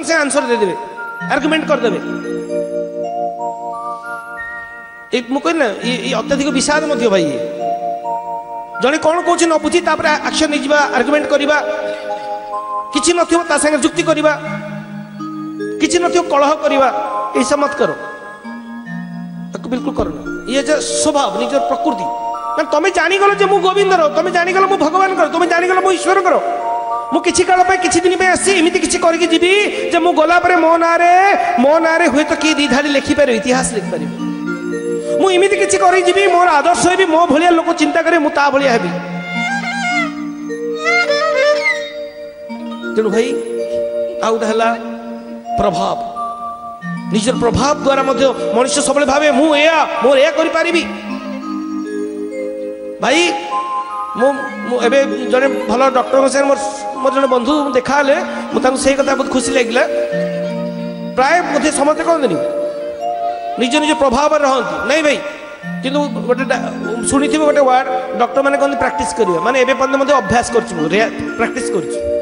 संगे संगे आंसर दे देबे आर्गुमेंट कर देबे मु कहना ये अत्यधिक विषाद मध्य भाई जड़े कौन कौन न बुझी एक्शन नहीं जावा आर्गुमेंट करवा किसी नथिबो ता संगे जुक्ति करवा किसी नथिबो कलह करवा ऐसा मत करो बिल्कुल करना ये जो स्वभाव निज प्रकृति तुम्हें जानीगल जे मु गोविंदर तुम्हें जानीगल मु भगवान कर तुम्हें जानीगल मु ईश्वर कर मु किछि काल पे किछि दिन पे आसी एमिति किछि करके जीवी जे मु गला परे मो नारे हुए तो किए दी धाड़ी लिखि पारे इतिहास लिखि पारे मु एमिति किछि करि जीवी मोर आदर्श हेबी मो भलिया लोक चिंता करे मु ता भलिया हेबी तेणु भाई आउट हला प्रभाव निजर प्रभाव द्वारा मध्य मनुष्य सब भावे मोर या करि पारिबी भाई मुझे जड़े भल डॉक्टर मोर जड़े बंधु देखा मुझे से कथा बहुत खुशी लगे प्राय मुझे समझते कहते निज निज प्रभाव रहती नहीं भाई किंतु गोटे शुणी गोटे वार्ड डॉक्टर मैंने कहते प्रैक्टिस करिए माने एबे पर्यंत अभ्यास कर प्रैक्टिस कर